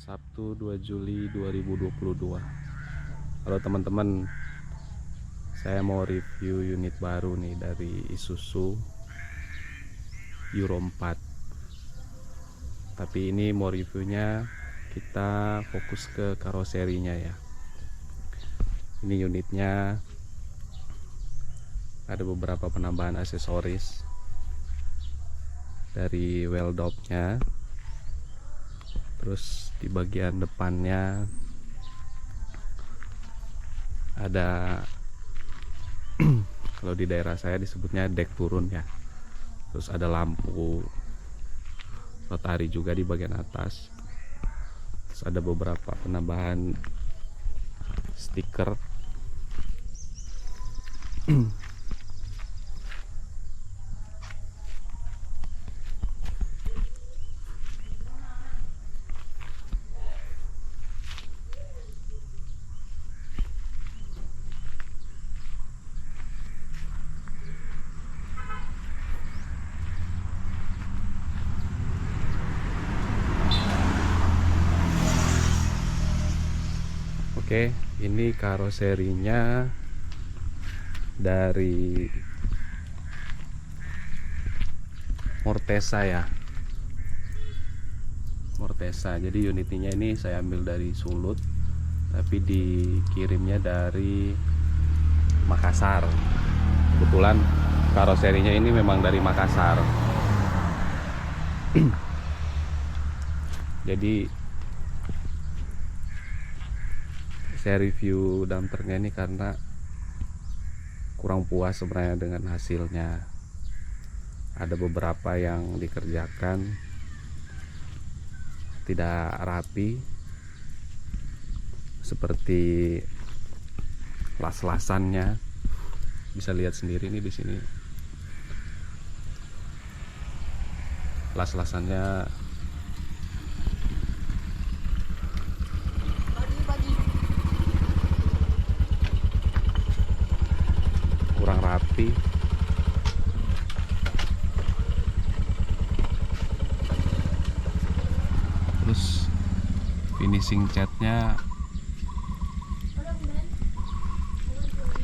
Sabtu 2 Juli 2022. Halo teman-teman, saya mau review unit baru nih dari Isuzu Euro 4. Tapi ini mau reviewnya kita fokus ke karoserinya ya. Ini unitnya ada beberapa penambahan aksesoris dari wheel dopnya. Terus di bagian depannya ada kalau di daerah saya disebutnya dek turun ya. Terus ada lampu rotari juga di bagian atas. Terus ada beberapa penambahan stiker. Oke, ini karoserinya dari Mortesa ya. Mortesa. Jadi unitnya ini saya ambil dari Sulut, tapi dikirimnya dari Makassar. Kebetulan karoserinya ini memang dari Makassar. Jadi saya review dumpernya ini karena kurang puas sebenarnya dengan hasilnya. Ada beberapa yang dikerjakan tidak rapi, seperti las-lasannya. Bisa lihat sendiri nih di sini. Las-lasannya kurang rapi. Terus finishing catnya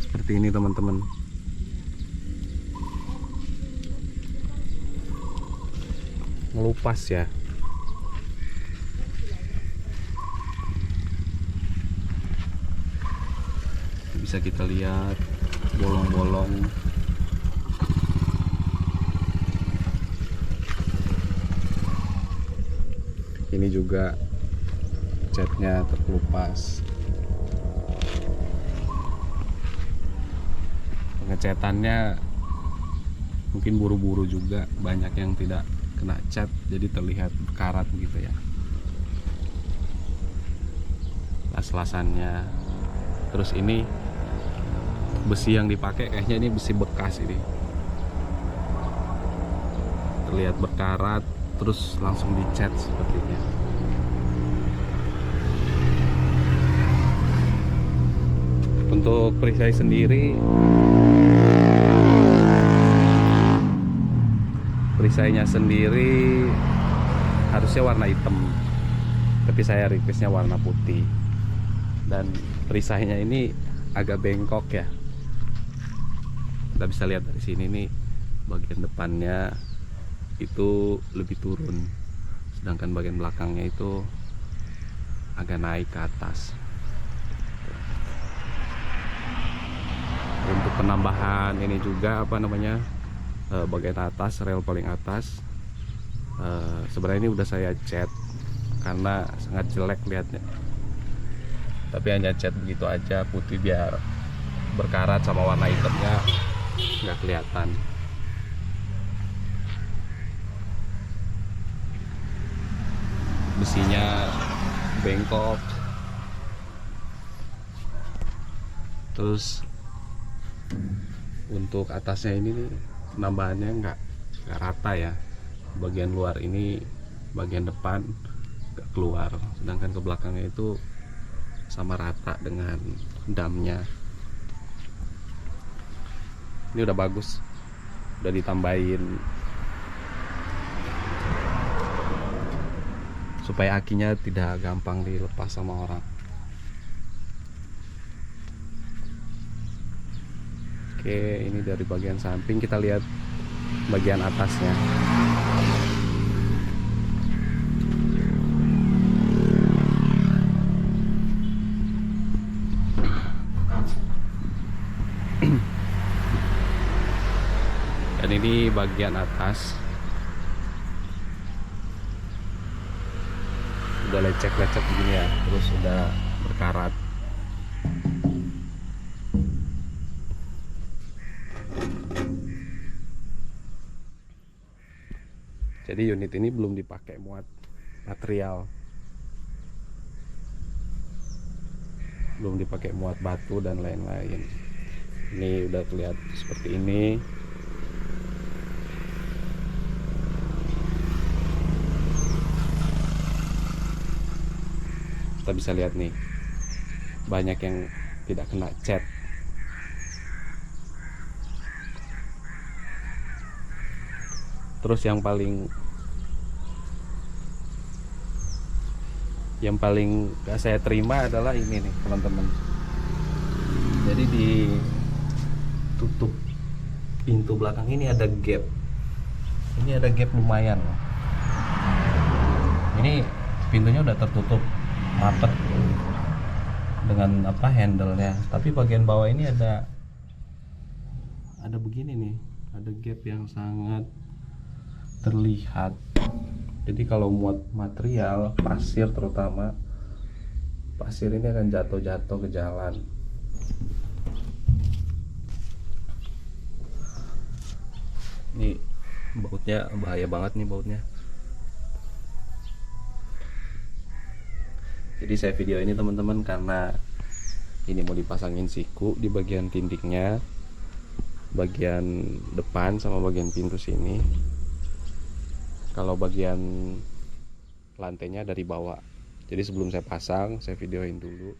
seperti ini teman-teman. Ngelupas ya. Bisa kita lihat bolong-bolong. Ini juga catnya terkelupas. Pengecatannya mungkin buru-buru juga, banyak yang tidak kena cat, jadi terlihat berkarat gitu ya. Las-lasannya. Terus ini besi yang dipakai kayaknya ini besi bekas ini. Terlihat berkarat, terus langsung dicat sepertinya. Untuk perisai sendiri, perisainya sendiri harusnya warna hitam, tapi saya requestnya warna putih. Dan perisainya ini agak bengkok ya. Kita bisa lihat dari sini nih, bagian depannya itu lebih turun, sedangkan bagian belakangnya itu agak naik ke atas. Untuk penambahan ini juga bagian atas, rel paling atas, sebenarnya ini udah saya cat karena sangat jelek lihatnya, tapi hanya cat begitu aja putih biar berkarat, sama warna hitamnya nggak kelihatan. Besinya bengkok. Terus untuk atasnya ini nih, penambahannya nggak rata ya. Bagian luar ini, bagian depan nggak keluar, sedangkan ke belakangnya itu sama rata dengan damnya. Ini udah bagus, udah ditambahin supaya akinya tidak gampang dilepas sama orang. Oke, ini dari bagian samping, kita lihat bagian atasnya. Dan ini bagian atas udah lecek-lecek begini ya, terus udah berkarat. Jadi unit ini belum dipakai muat material, belum dipakai muat batu dan lain-lain. Ini udah kelihatan seperti ini. Kita bisa lihat nih, banyak yang tidak kena cat. Terus yang paling gak saya terima adalah ini nih teman-teman. Jadi di tutup pintu belakang ini ada gap. Ini ada gap lumayan. Ini pintunya udah tertutup rapet dengan handle-nya, tapi bagian bawah ini ada begini nih, ada gap yang sangat terlihat. Jadi kalau muat material pasir, terutama pasir ini akan jatuh ke jalan. Ini bautnya bahaya banget nih bautnya. Jadi saya video ini teman-teman karena ini mau dipasangin siku di bagian tindiknya, bagian depan sama bagian pintu sini. Kalau bagian lantainya dari bawah. Jadi sebelum saya pasang, saya videoin dulu.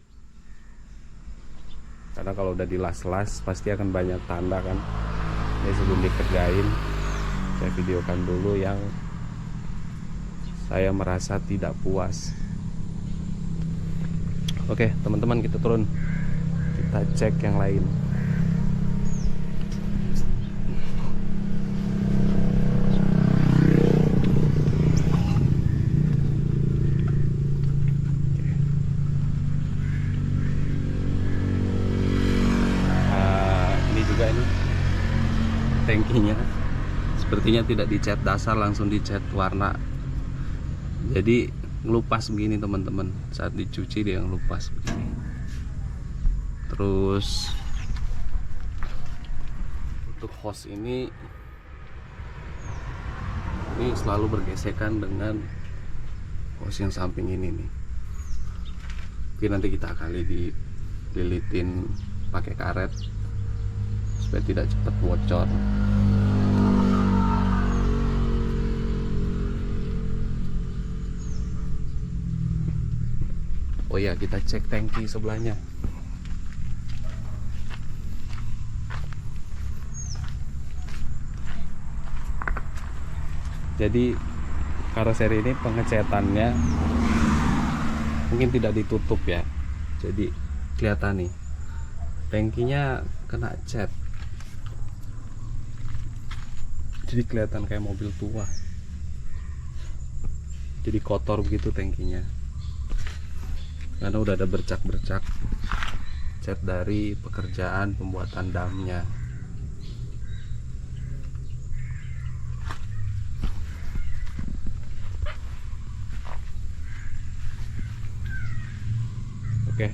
Karena kalau udah dilas-las pasti akan banyak tanda kan. Jadi sebelum dikerjain, saya videokan dulu yang saya merasa tidak puas. Oke teman-teman, kita turun, kita cek yang lain. Ini juga ini tangkinya sepertinya tidak dicat dasar, langsung dicat warna. Jadi ngelupas begini teman-teman, saat dicuci dia ngelupas begini. Terus untuk hose ini selalu bergesekan dengan hose yang samping ini nih. Mungkin nanti kita kali dililitin pakai karet supaya tidak cepat bocor. Oh ya, kita cek tangki sebelahnya. Jadi karoseri ini pengecatannya mungkin tidak ditutup ya. Jadi kelihatan nih, tangkinya kena cat. Jadi kelihatan kayak mobil tua. Jadi kotor begitu tangkinya. Karena udah ada bercak-bercak cat dari pekerjaan pembuatan damnya. Oke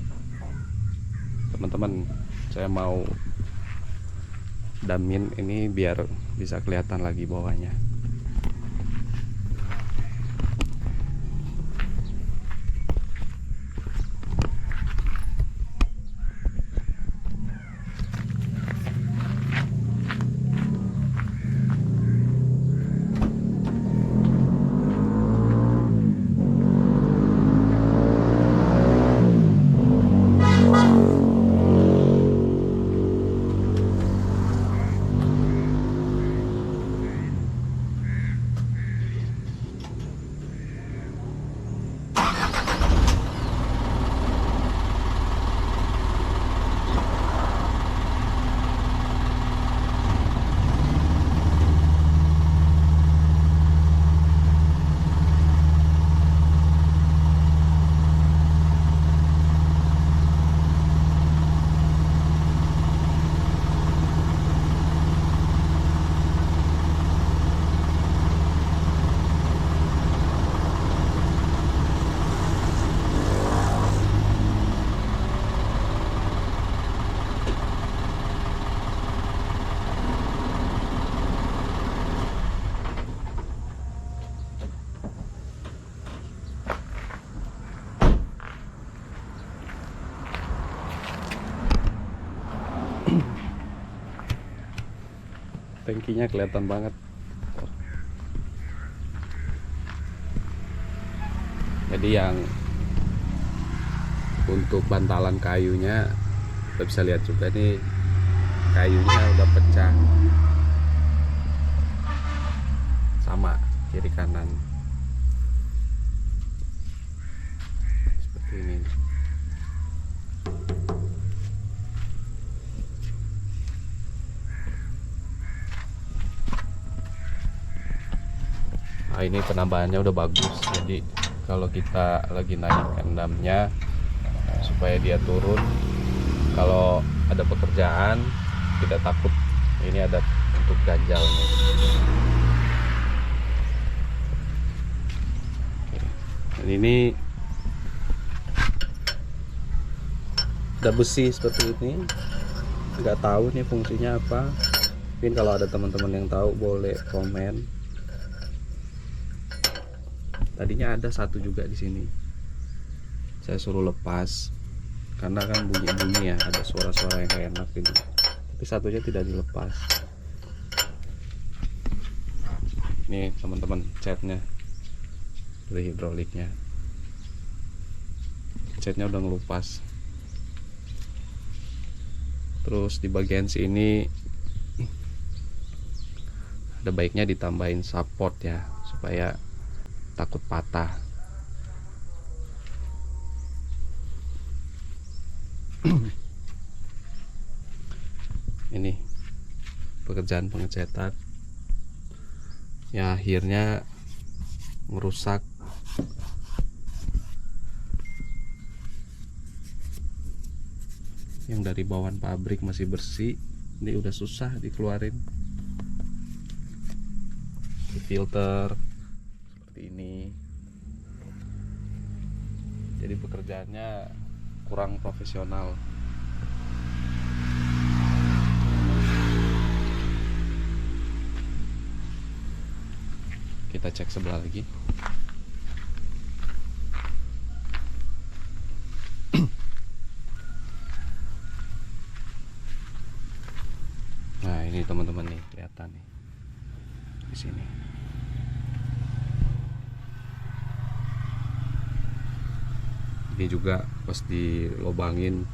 teman-teman, saya mau damin ini biar bisa kelihatan lagi bawahnya. Tangkinya kelihatan banget. Jadi yang untuk bantalan kayunya kita bisa lihat juga nih, kayunya udah pecah sama kiri kanan seperti ini. Nah, ini penambahannya udah bagus, jadi kalau kita lagi naikkan damnya supaya dia turun, kalau ada pekerjaan tidak takut ini ada untuk ganjalnya. Dan ini ada besi seperti ini, nggak tahu nih fungsinya apa. Mungkin kalau ada teman-teman yang tahu boleh komen. Tadinya ada satu juga di sini, saya suruh lepas karena kan bunyi-bunyi ya, ada suara-suara yang kayak enak gitu, tapi satunya tidak dilepas. Ini teman-teman catnya dari hidroliknya, catnya udah ngelupas. Terus di bagian sini ada baiknya ditambahin support ya, supaya takut patah. Ini pekerjaan pengecatan ya, akhirnya merusak yang dari bawaan pabrik masih bersih, ini udah susah dikeluarin. Di filter seperti ini, jadi pekerjaannya kurang profesional. Kita cek sebelah lagi. Nah, ini teman-teman nih, kelihatan nih di sini. Ini juga pas dilobangin,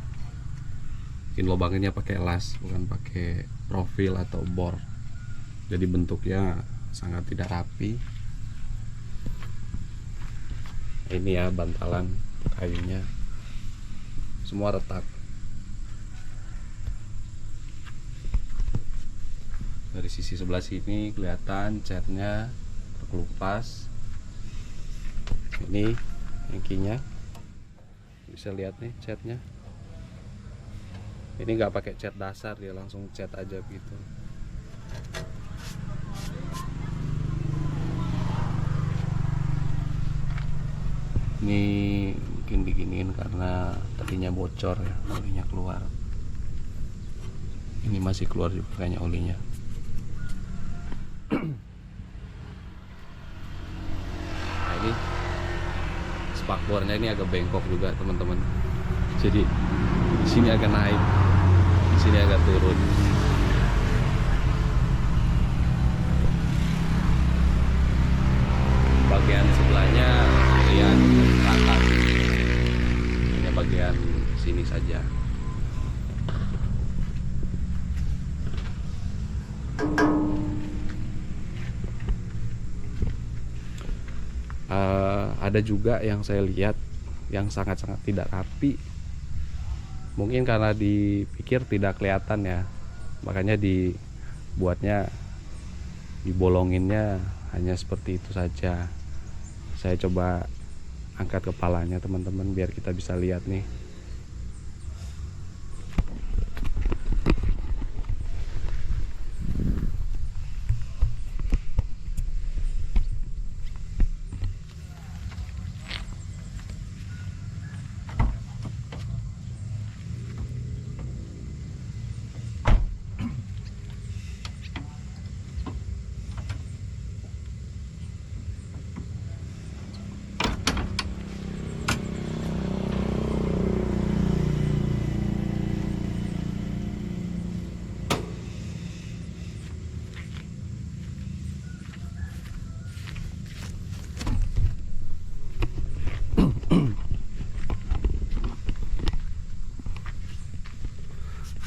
bikin lobanginnya pakai las, bukan pakai profil atau bor. Jadi bentuknya sangat tidak rapi. Ini ya bantalan kayunya semua retak. Dari sisi sebelah sini kelihatan catnya terkelupas. Ini tangkinya, bisa lihat nih catnya. Ini nggak pakai cat dasar, dia langsung cat aja gitu. Ini mungkin diginiin karena tadinya bocor ya, olinya keluar. Ini masih keluar juga kayaknya olinya. Nah, ini spakbornya ini agak bengkok juga teman-teman. Jadi di sini agak naik, di sini agak turun. Bagian sebelahnya bagian rata, hanya bagian sini saja. Ada juga yang saya lihat yang sangat-sangat tidak rapi. Mungkin karena dipikir tidak kelihatan ya, makanya dibuatnya, dibolonginnya hanya seperti itu saja. Saya coba angkat kepalanya teman-teman biar kita bisa lihat nih.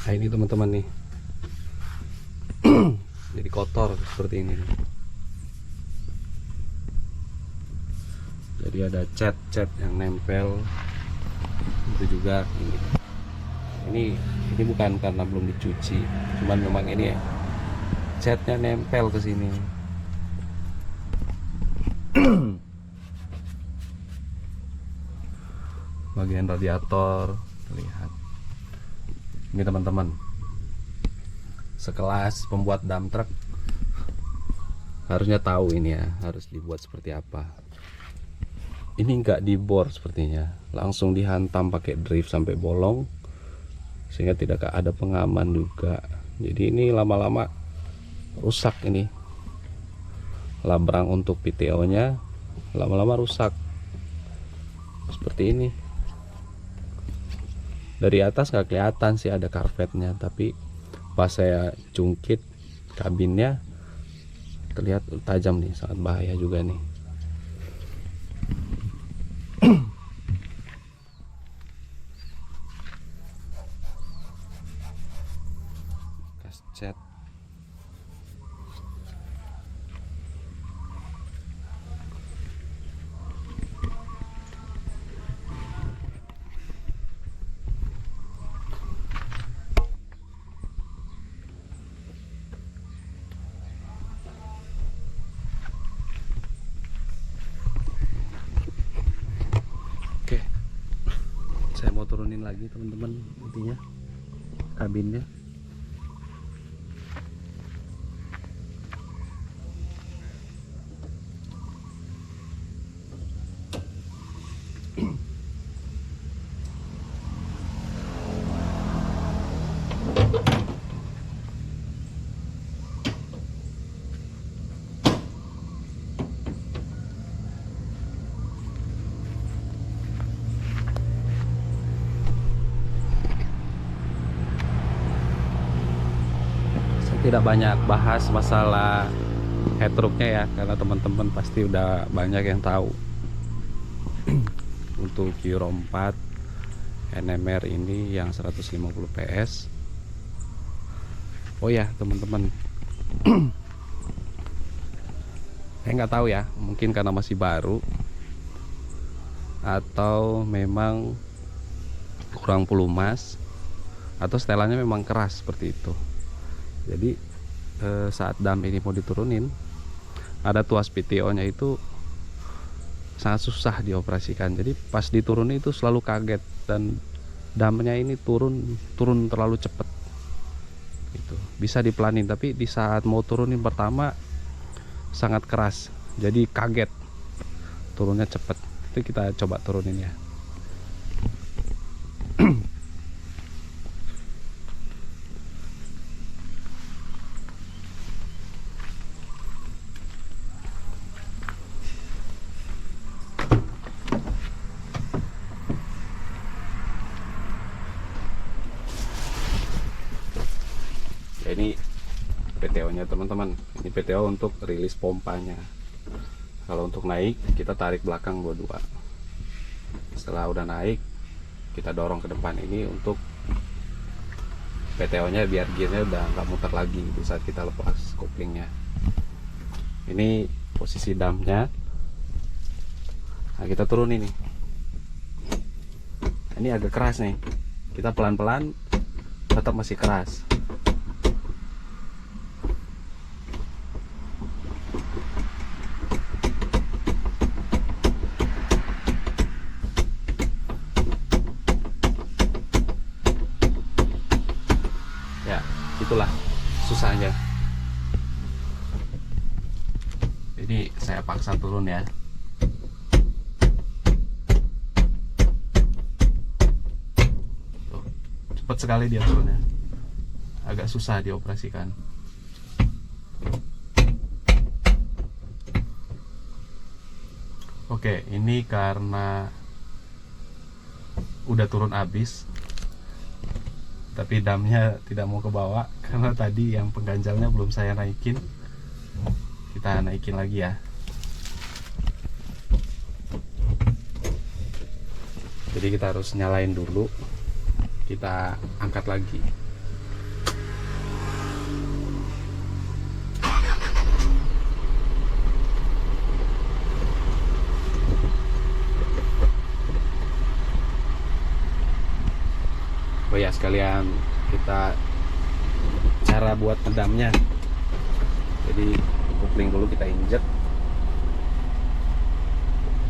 Nah ini teman-teman nih, jadi kotor seperti ini. Jadi ada cat-cat yang nempel. Itu juga ini bukan karena belum dicuci, cuman memang ini ya, catnya nempel ke sini. Bagian radiator terlihat. Ini teman-teman, sekelas pembuat dump truck harusnya tahu ini ya, harus dibuat seperti apa. Ini nggak dibor sepertinya, langsung dihantam pakai drift sampai bolong, sehingga tidak ada pengaman juga. Jadi ini lama-lama rusak, ini labrang untuk PTO nya lama-lama rusak seperti ini. Dari atas nggak kelihatan sih ada karpetnya, tapi pas saya jungkit kabinnya terlihat tajam nih, sangat bahaya juga nih. Kas cat. Oke, saya mau turunin lagi teman-teman, intinya kabinnya. Tidak banyak bahas masalah headroomnya ya, karena teman-teman pasti udah banyak yang tahu. Untuk Euro 4 NMR ini yang 150 PS. Oh ya teman-teman, saya nggak tahu ya, mungkin karena masih baru atau memang kurang pelumas atau setelannya memang keras seperti itu. Jadi saat dam ini mau diturunin, ada tuas PTO nya itu sangat susah dioperasikan. Jadi pas diturunin itu selalu kaget, dan damnya ini turun terlalu cepat gitu. Bisa dipelanin, tapi di saat mau turunin pertama sangat keras, jadi kaget turunnya cepat. Itu kita coba turunin ya. Ini PTO nya teman-teman, ini PTO untuk rilis pompanya. Kalau untuk naik kita tarik belakang dua-dua. Setelah udah naik kita dorong ke depan, ini untuk PTO nya biar gearnya udah nggak muter lagi di saat kita lepas koplingnya. Ini posisi damnya. Nah kita turun ini agak keras nih, kita pelan-pelan tetap masih keras. Itulah susahnya. Ini saya paksa turun ya. Tuh, cepat sekali dia turunnya. Agak susah dioperasikan. Oke, ini karena udah turun habis, tapi damnya tidak mau ke bawah karena tadi yang pengganjalnya belum saya naikin. Kita naikin lagi ya. Jadi kita harus nyalain dulu, kita angkat lagi. Oh ya, sekalian kita cara buat ngedamnya. Jadi kopling dulu kita injek,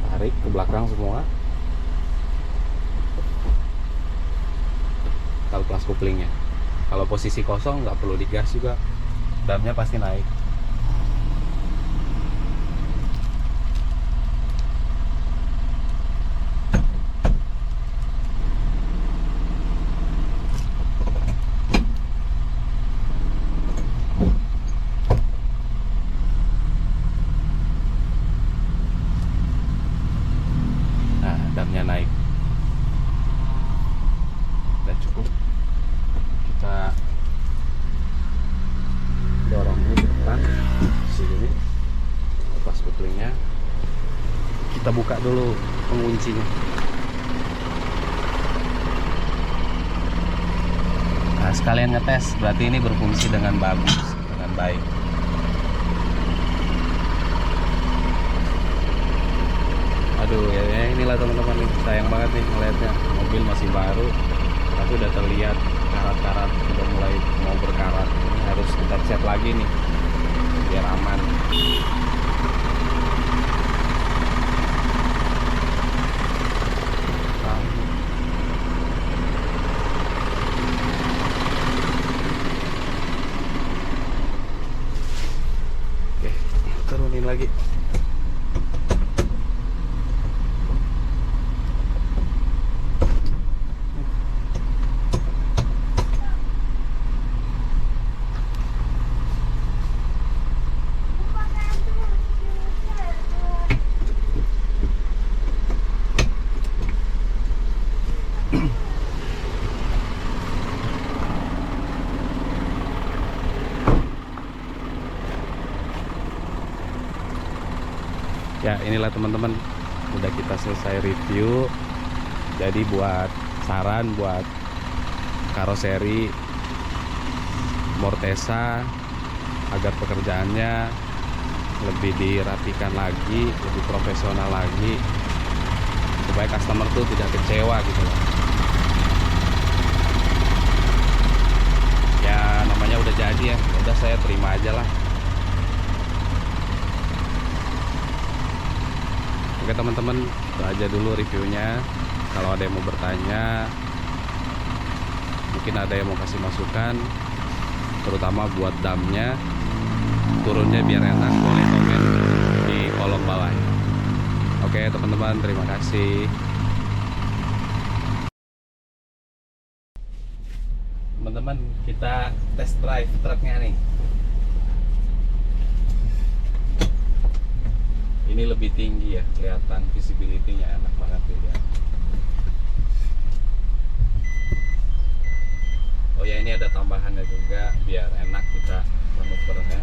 tarik ke belakang semua, kita lepas koplingnya. Kalau posisi kosong nggak perlu digas juga, damnya pasti naik. Damnya naik, udah cukup. Kita dorong ini ke depan sini, lepas koplingnya, kita buka dulu penguncinya. Nah, sekalian ngetes, berarti ini berfungsi dengan bagus, dengan baik. Aduh, ya inilah teman-teman nih, sayang banget nih ngeliatnya, mobil masih baru tapi udah terlihat karat-karat, udah mulai mau berkarat. Ini harus kita cat lagi nih biar aman. Oke, turunin lagi. Ya inilah teman-teman, udah kita selesai review. Jadi buat saran buat karoseri Mortesa agar pekerjaannya lebih dirapikan lagi, lebih profesional lagi, supaya customer tuh tidak kecewa gitu loh. Ya namanya udah jadi ya, udah saya terima aja lah. Oke teman-teman, itu aja dulu reviewnya. Kalau ada yang mau bertanya, mungkin ada yang mau kasih masukan, terutama buat damnya, turunnya biar enak, boleh komen di kolom bawah. Oke teman-teman, terima kasih. Teman-teman, kita test drive truknya nih. Ini lebih tinggi ya, kelihatan visibility-nya enak banget dilihat. Oh ya, ini ada tambahannya juga biar enak kita manuvernya.